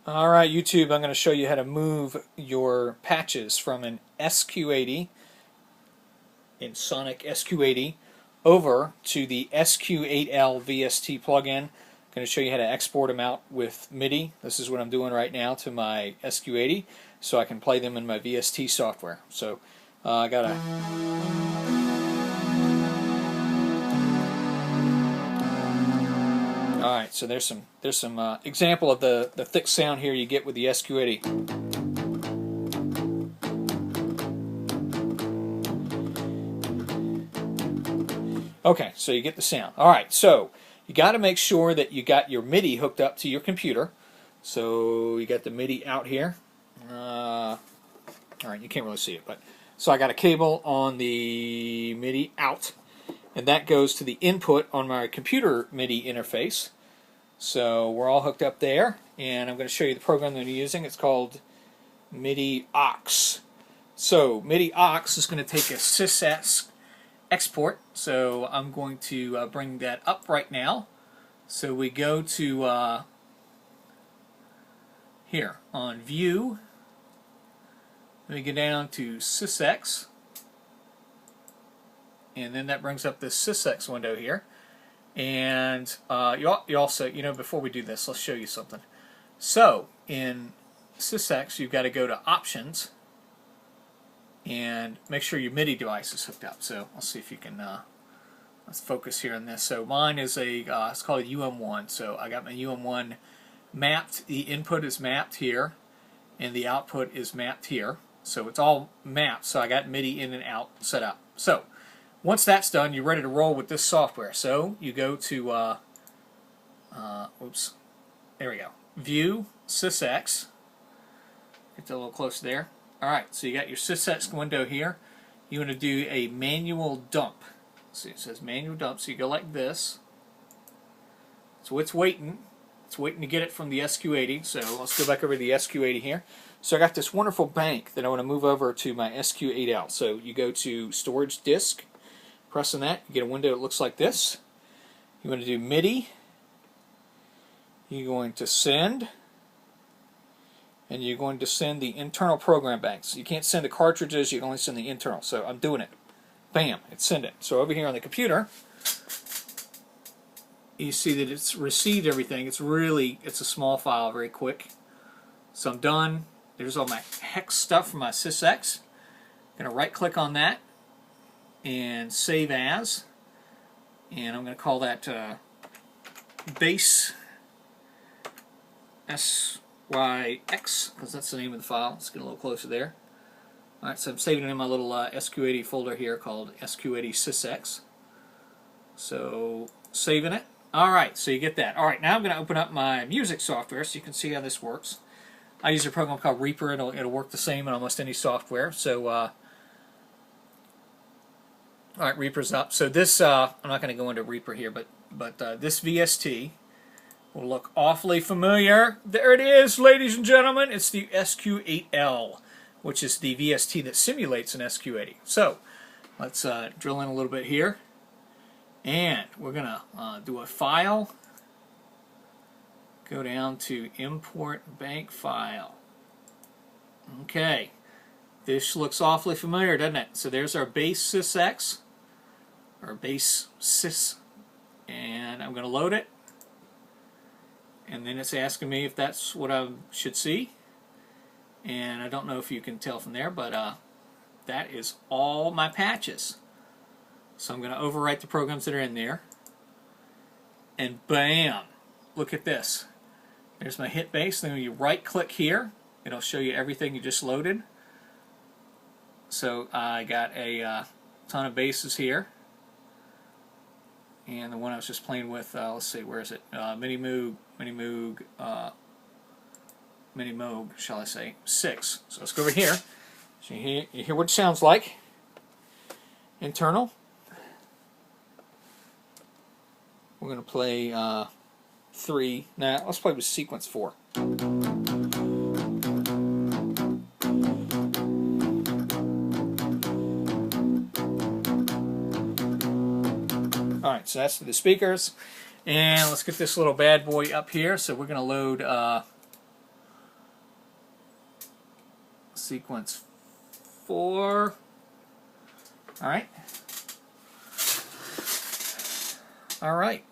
Alright, YouTube, I'm going to show you how to move your patches from an SQ80 in Sonic SQ80 over to the SQ8L VST plugin. I'm going to show you how to export them out with MIDI. This is what I'm doing right now to my SQ80 so I can play them in my VST software. So I got to... Alright, so there's some example of the thick sound here you get with the SQ80. Okay, so you get the sound. Alright, so you got to make sure that you got your MIDI hooked up to your computer. So you got the MIDI out here. Alright, you can't really see it, but so I got a cable on the MIDI out, and that goes to the input on my computer MIDI interface. So we're all hooked up there, and I'm going to show you the program that I'm using. It's called MIDI-OX. So MIDI-OX is going to take a Sysex export, so I'm going to bring that up right now. So we go to here on View, we go down to Sysex, and then that brings up this Sysex window here. And you also, before we do this, let's show you something. So in Sysex, you've got to go to Options and make sure your MIDI device is hooked up. So let's see if you can, let's focus here on this. So mine is it's called a UM1. So I got my UM1 mapped. The input is mapped here, and the output is mapped here. So it's all mapped. So I got MIDI in and out set up. So once that's done, you're ready to roll with this software. So you go to, oops, there we go, View, Sysex. Get that a little closer there. Alright, so you got your Sysex window here. You want to do a manual dump. See, it says manual dump, so you go like this. So it's waiting. It's waiting to get it from the SQ80. So let's go back over to the SQ80 here. So I got this wonderful bank that I want to move over to my SQ8L. So you go to Storage Disk. Pressing that, you get a window that looks like this. You want to do MIDI. You're going to send, and you're going to send the internal program banks. You can't send the cartridges, you can only send the internal. So I'm doing it. Bam, it's sending. So over here on the computer, you see that it's received everything. It's a small file, very quick. So I'm done. There's all my hex stuff from my Sysex. I'm going to right click on that and save as, and I'm going to call that bass SYX, because that's the name of the file. Let's get a little closer there. Alright, so I'm saving it in my little SQ80 folder here called SQ80 Sysex. So saving it. Alright, so you get that. Alright, now I'm going to open up my music software so you can see how this works. I use a program called Reaper. It'll work the same in almost any software. So alright, Reaper's up. So this, I'm not going to go into Reaper here, but this VST will look awfully familiar. There it is, ladies and gentlemen. It's the SQ8L, which is the VST that simulates an SQ80. So let's drill in a little bit here, and we're going to do a file. Go down to Import Bank File. Okay. This looks awfully familiar, doesn't it? So there's our bass Sysex, or bass Sys, and I'm going to load it, and then it's asking me if that's what I should see, and I don't know if you can tell from there, but that is all my patches. So I'm going to overwrite the programs that are in there, and bam, look at this. There's my hit bass. Then when you right click here, it'll show you everything you just loaded. So I got a ton of basses here, and the one I was just playing with, let's see, where is it? Mini-Moog, shall I say, 6. So let's go over here. So you hear what it sounds like. Internal. We're going to play 3. Now let's play with sequence 4. Alright, so that's to the speakers. And let's get this little bad boy up here. So we're going to load sequence 4. All right.